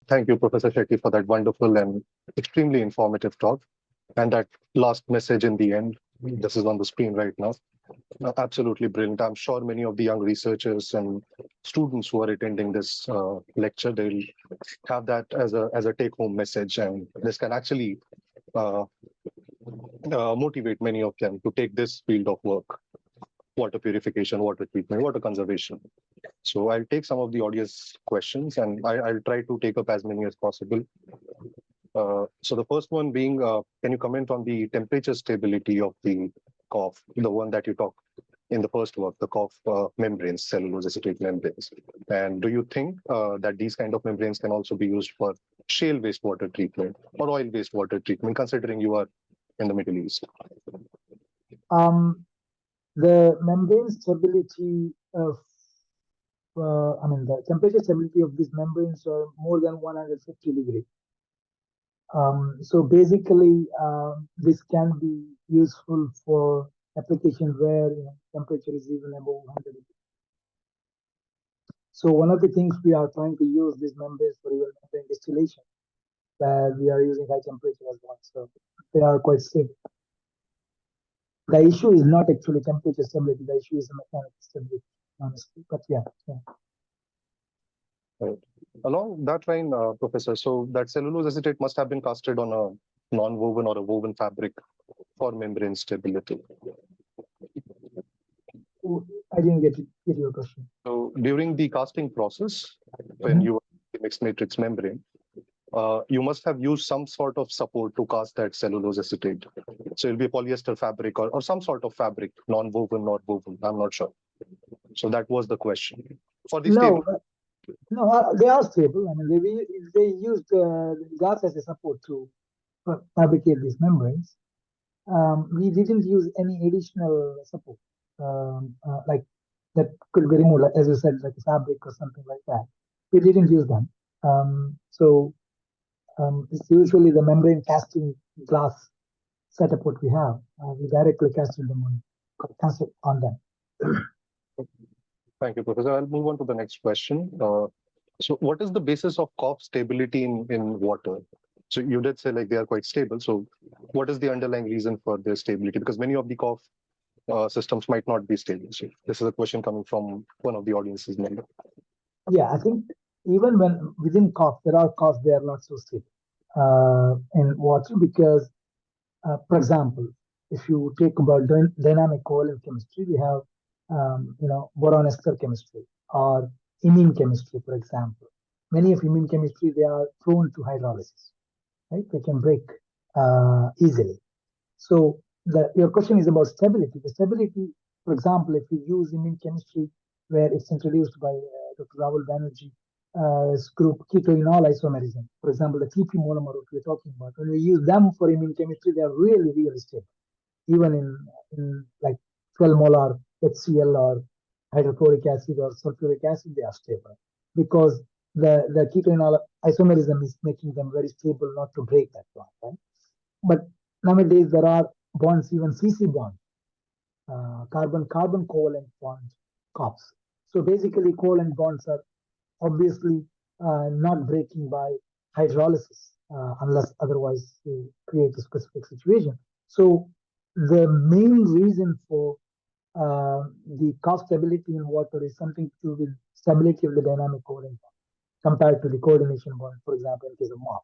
Thank you, Professor Shetty, for that wonderful and extremely informative talk. And that last message in the end, this is on the screen right now. Absolutely brilliant. I'm sure many of the young researchers and students who are attending this lecture, they'll have that as a take-home message, and this can actually uh, motivate many of them to take this field of work: water purification, water treatment, water conservation. So I'll take some of the audience questions, and I'll try to take up as many as possible. So the first one being, can you comment on the temperature stability of the cough, the one that you talked in the first work, the cough membranes, cellulose acetate membranes? And do you think that these kind of membranes can also be used for shale wastewater treatment or oil wastewater treatment, considering you are in the Middle East? The membrane stability of, the temperature stability of these membranes are more than 150 degrees. So basically, this can be useful for applications where temperature is even above 100 degrees. So one of the things we are trying to use these membranes for even membrane distillation, where we are using high temperature as well. So they are quite stable. The issue is not actually temperature stability. The issue is the mechanical stability, honestly. But yeah. Right. Along that line, Professor, so that cellulose acetate must have been casted on a non-woven or a woven fabric for membrane stability. I didn't get your question. So during the casting process, when you the mixed matrix membrane, you must have used some sort of support to cast that cellulose acetate. So it'll be a polyester fabric or some sort of fabric, non-woven or woven. I'm not sure. So that was the question. For the stable. No, they are stable. I mean, they used glass as a support to fabricate these membranes. We didn't use any additional support, like that could be removed, as you said, like a fabric or something like that. We didn't use them. It's usually the membrane casting glass setup what we have. We directly casted on them. Thank you, Professor. I'll move on to the next question. So what is the basis of cough stability in water? So you did say like they are quite stable. So what is the underlying reason for their stability? Because many of the cough systems might not be stable. So this is a question coming from one of the audience's member. Yeah, I think even when within cough, there are coughs they are not so stable in water because, for example, if you take about dynamic covalent chemistry, we have boron ester chemistry or imine chemistry, for example. Many of imine chemistry they are prone to hydrolysis, right? They can break easily. So your question is about stability. The stability, for example, if you use imine chemistry where it's introduced by Dr. Rahul Banerjee group ketoenol isomerism, for example, the TP monomer what we're talking about, when we use them for imine chemistry, they are really, really stable. Even in like 12 molar HCl or hydrochloric acid or sulfuric acid, they are stable because the ketoenol isomerism is making them very stable, not to break that bond, right? But nowadays there are bonds, even CC bonds, carbon-carbon covalent bonds, COPs. So basically, covalent bonds are obviously not breaking by hydrolysis unless otherwise you create a specific situation. So the main reason for the cough stability in water is something to do with stability of the dynamic covalent bond compared to the coordination bond, for example, in case of MOF.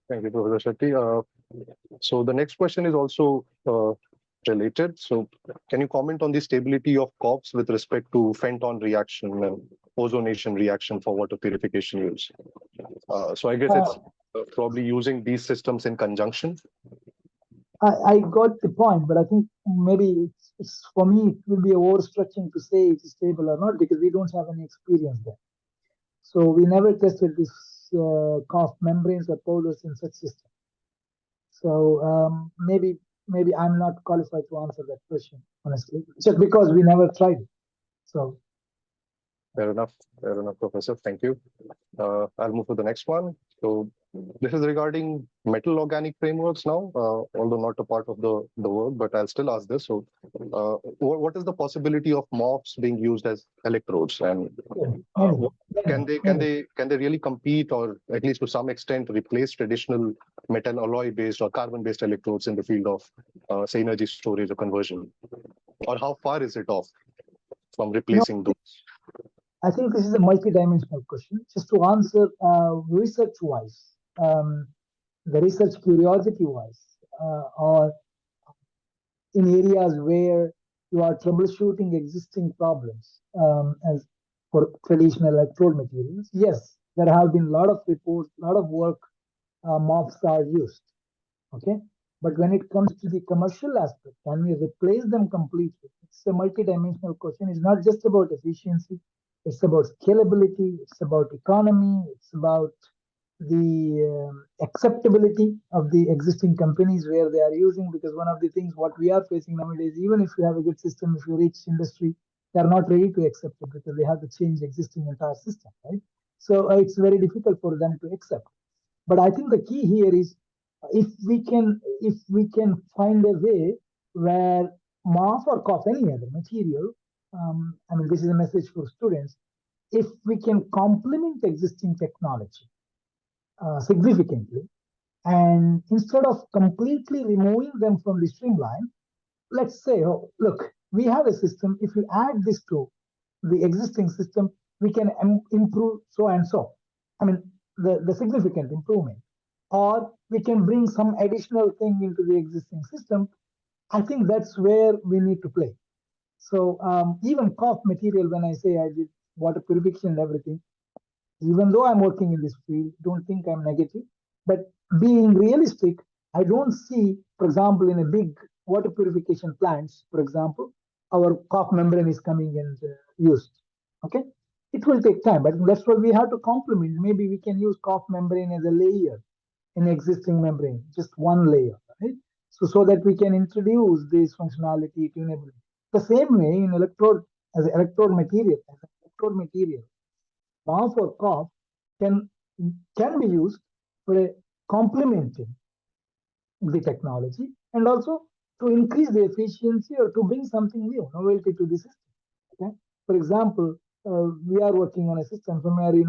Thank you, Professor Shetty. So the next question is also related. So can you comment on the stability of COPs with respect to Fenton reaction and ozonation reaction for water purification use? So I guess it's probably using these systems in conjunction. I got the point, but I think maybe it's for me, it will be overstretching to say it is stable or not because we don't have any experience there. So we never tested this cough membranes or powders in such system. So maybe I'm not qualified to answer that question, honestly, just because we never tried it. So fair enough, Professor. Thank you. I'll move to the next one. So This is regarding metal organic frameworks now, although not a part of the work, but I'll still ask this. So, what is the possibility of MOFs being used as electrodes, and Many, can many, they can many. they can they really compete, or at least to some extent replace traditional metal alloy based or carbon based electrodes in the field of say energy storage or conversion, or how far is it off from You know, replacing those? I think this is a multi-dimensional question. Just to answer research-wise, the research curiosity-wise, or in areas where you are troubleshooting existing problems, as for traditional electrode materials, yes, there have been a lot of reports, a lot of work, MOFs are used. Okay. But when it comes to the commercial aspect, can we replace them completely? It's a multi-dimensional question. It's not just about efficiency. It's about scalability. It's about economy. It's about the acceptability of the existing companies where they are using. Because one of the things what we are facing nowadays, even if you have a good system, if you reach industry, they are not ready to accept it because they have to change existing entire system, right? So it's very difficult for them to accept. But I think the key here is if we can find a way where MOF or COF, any other material, I mean, this is a message for students. If we can complement existing technology significantly, and instead of completely removing them from the streamline, let's say, oh, look, we have a system. If you add this to the existing system, we can improve so and so. I mean, the significant improvement. Or we can bring some additional thing into the existing system. I think that's where we need to play. So even COF material, when I say I did water purification and everything, even though I'm working in this field, don't think I'm negative. But being realistic, I don't see, for example, in a big water purification plants, for example, our COF membrane is coming and used. Okay, it will take time, but that's what we have to complement. Maybe we can use COF membrane as a layer in existing membrane, just one layer, right? So that we can introduce this functionality, tunability. The same way in electrode, as an electrode material, MOF or COF can be used for a complementing the technology and also to increase the efficiency or to bring something new, novelty to the system. Okay. For example, we are working on a system somewhere, you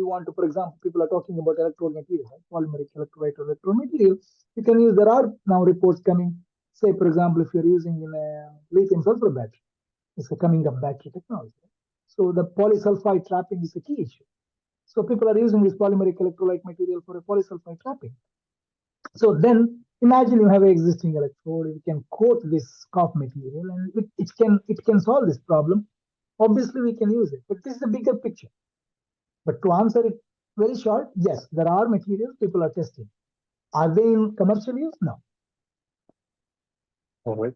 want to, for example, people are talking about electrode material, right? Polymeric electrolyte or electrode material. You can use, there are now reports coming, say, for example, if you're using in a lithium sulfur battery, it's a coming up battery technology. So the polysulfide trapping is a key issue. So people are using this polymeric electrolyte material for a polysulfide trapping. So then imagine you have an existing electrode, you can coat this COF material and it can solve this problem. Obviously, we can use it, but this is a bigger picture. But to answer it very short, yes, there are materials people are testing. Are they in commercial use? No. All right.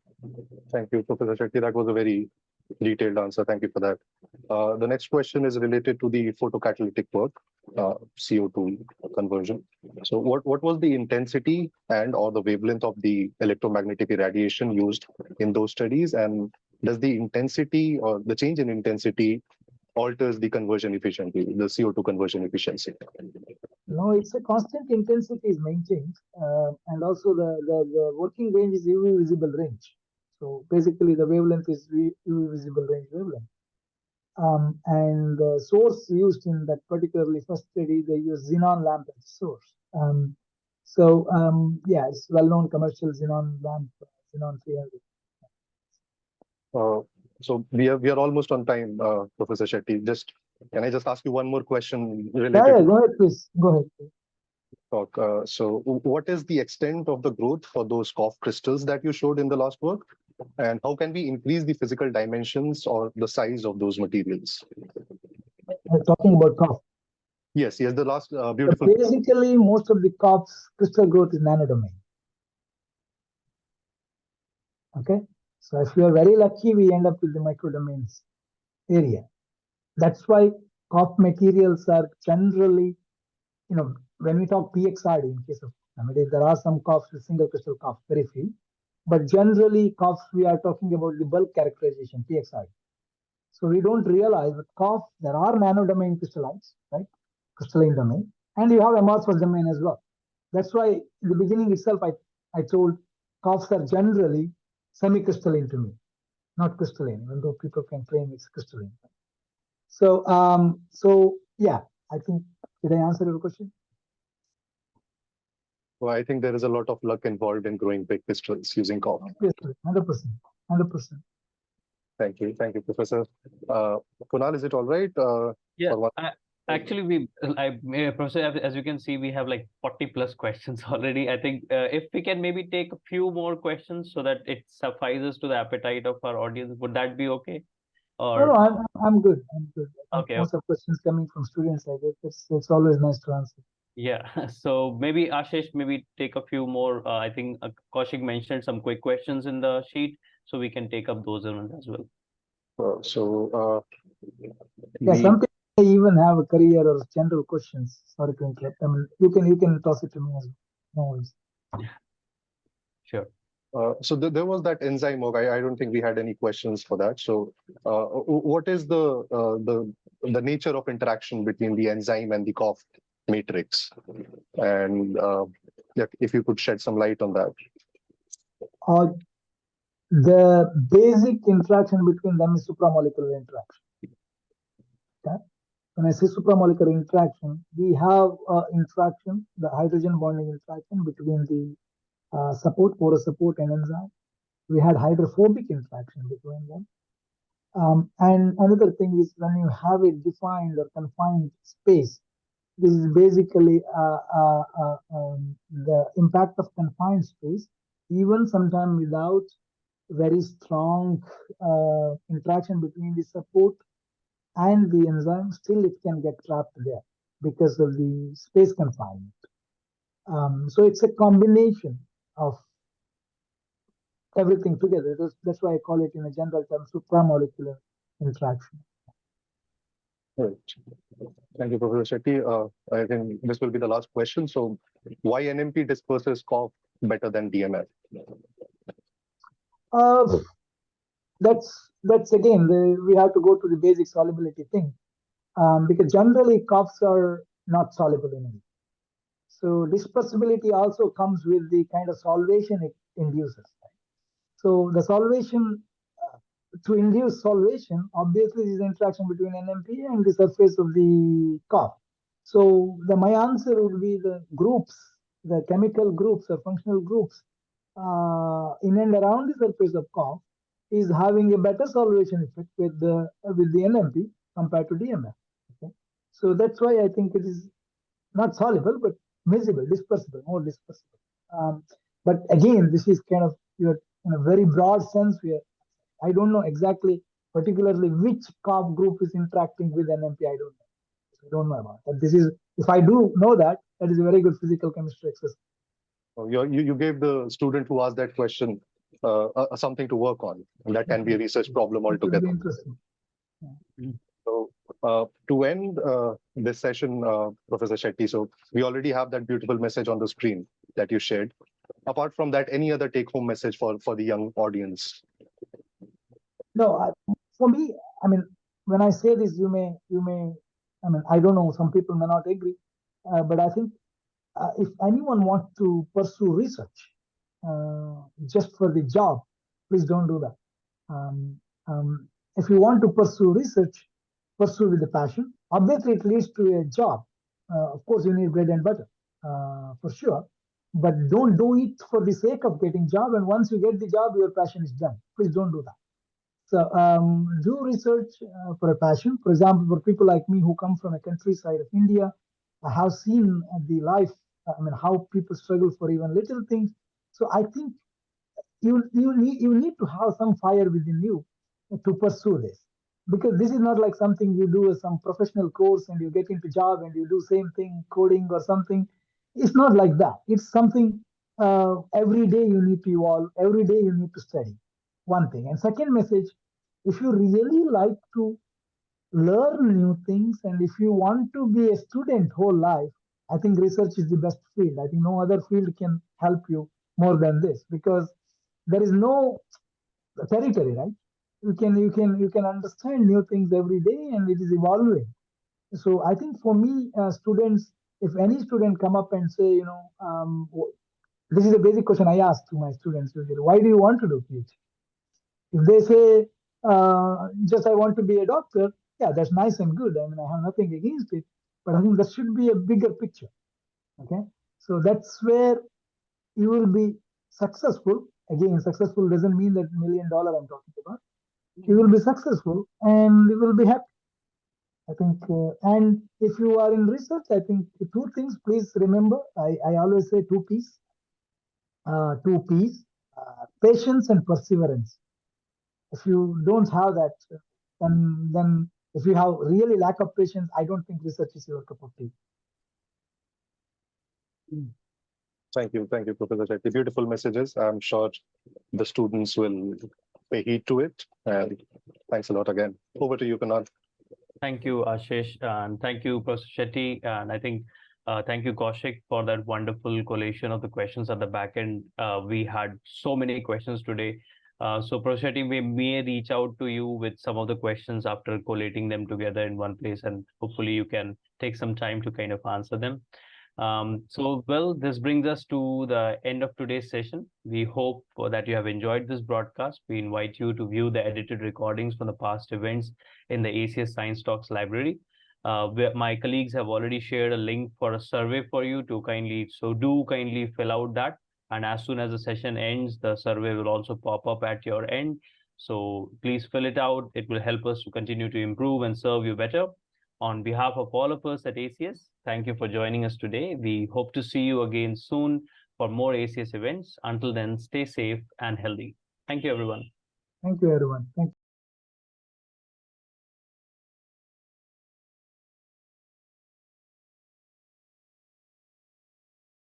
Thank you, Professor Shetty. That was a very detailed answer. Thank you for that. The next question is related to the photocatalytic work, CO2 conversion. So what was the intensity and or the wavelength of the electromagnetic irradiation used in those studies? And does the intensity or the change in intensity alters the conversion efficiency, the CO2 conversion efficiency? No, it's a constant intensity is maintained, and also the working range is UV visible range. So basically, the wavelength is UV visible range wavelength. And the source used in that particularly first study, they use xenon lamp as source. Yeah, it's well-known commercial xenon lamp, xenon 300. Uh, so we are almost on time, Professor Shetty. Can I just ask you one more question related Yeah, to go ahead, please. Go ahead. talk? So what is the extent of the growth for those COF crystals that you showed in the last work? And how can we increase the physical dimensions or the size of those materials? Talking about COF. Yes, the last So beautiful. basically, most of the COF's crystal growth is nanodomain. Okay. So if you are very lucky, we end up with the microdomains area. That's why COF materials are generally, when we talk PXRD in case of nowadays, there are some COFs with single crystal COF, very few. But generally, COFs, we are talking about the bulk characterization, PXRD. So we don't realize that COF, there are nanodomain crystallites, right? Crystalline domain. And you have amorphous domain as well. That's why in the beginning itself, I told coughs are generally semi-crystalline to me, not crystalline, even though people can claim it's crystalline. So yeah, I think, did I answer your question? Well, I think there is a lot of luck involved in growing big crystals using cough. Obviously, 100%, 100%. Thank you, Professor. Kunal, is it all right? Yeah, For one? actually, Professor, as you can see, we have like 40 plus questions already. I think if we can maybe take a few more questions so that it suffices to the appetite of our audience, would that be okay? No, Or I'm good. I'm good. I think okay, most of questions coming from students, I guess it's always nice to answer. yeah. So maybe Ashish, maybe take a few more. I think Kaushik mentioned some quick questions in the sheet, so we can take up those ones as well. Yeah, We some people may even have a career or general questions. Sorry to interrupt. I mean, you can toss it to me as well. No worries. Sure. there was that enzyme work. I don't think we had any questions for that. So, what is the nature of interaction between the enzyme and the cough matrix? And if you could shed some light on that. Uh, the basic interaction between them is supramolecular interaction. Okay? When I say supramolecular interaction, we have interaction, the hydrogen bonding interaction between the support, porous support, and enzyme. We had hydrophobic interaction between them. And another thing is when you have a defined or confined space, this is basically the impact of confined space, even sometimes without very strong interaction between the support and the enzyme, still it can get trapped there because of the space confinement. So it's a combination of everything together. That's why I call it in a general term supramolecular interaction. Right. Thank you, Professor Shetty. I think this will be the last question. So, why NMP disperses cough better than DMF? Uh, that's again we have to go to the basic solubility thing, because generally coughs are not soluble in it. So dispersibility also comes with the kind of solvation it induces. So the solvation, to induce solvation, obviously is the interaction between NMP and the surface of the cough. So my answer would be the groups, the chemical groups or functional groups in and around the surface of cough is having a better solvation effect with the NMP compared to DMF. Okay? So that's why I think it is not soluble, but miscible, dispersible, more dispersible. But again, this is kind of you're in a very broad sense where I don't know exactly, particularly which carb group is interacting with NMP. I don't know. I don't know about that. This is, if I do know that, that is a very good physical chemistry exercise. You gave the student who asked that question something to work on, and that can be a research problem It would be altogether. interesting. Yeah. So, to end this session, Professor Shetty, so we already have that beautiful message on the screen that you shared. Apart from that, any other take-home message for the young audience? No, for me, I mean, when I say this, I mean, I don't know, some people may not agree, but I think if anyone wants to pursue research just for the job, please don't do that. If you want to pursue research, pursue with a passion. Obviously, it leads to a job. Of course, you need bread and butter for sure, but don't do it for the sake of getting job. And once you get the job, your passion is done. Please don't do that. So do research for a passion. For example, for people like me who come from a countryside of India, I have seen the life. I mean, how people struggle for even little things. So I think you need to have some fire within you to pursue this, because this is not like something you do as some professional course and you get into job and you do same thing coding or something. It's not like that. It's something every day you need to evolve, every day you need to study. One thing. And second message, if you really like to learn new things and if you want to be a student whole life, I think research is the best field. I think no other field can help you more than this, because there is no territory, right? You can understand new things every day and it is evolving. So I think for me, students if any student come up and say, this is a basic question I ask to my students usually, why do you want to do PhD? If they say, just I want to be a doctor, yeah, that's nice and good. I mean, I have nothing against it, but I think that should be a bigger picture. Okay. So that's where you will be successful. Again, successful doesn't mean that $1 million I'm talking about. You will be successful and you will be happy. I think, and if you are in research, I think the two things, please remember, I always say two P's, patience and perseverance. If you don't have that, then if you have really lack of patience, I don't think research is your cup of tea. Thank you, Professor Shetty. Beautiful messages. I'm sure the students will pay heed to it. And thanks a lot again. Over to you, Kunal. Thank you, Ashish, and thank you, Professor Shetty. And I think thank you, Kaushik, for that wonderful collation of the questions at the back end. We had so many questions today. So, Professor Shetty, we may reach out to you with some of the questions after collating them together in one place, and hopefully you can take some time to kind of answer them. Well, this brings us to the end of today's session. We hope that you have enjoyed this broadcast. We invite you to view the edited recordings from the past events in the ACS Science Talks library. Where my colleagues have already shared a link for a survey for you to kindly fill out that. And as soon as the session ends, the survey will also pop up at your end. So please fill it out. It will help us to continue to improve and serve you better. On behalf of all of us at ACS, thank you for joining us today. We hope to see you again soon for more ACS events. Until then, stay safe and healthy. Thank you, everyone. Thank you, everyone. Thank you.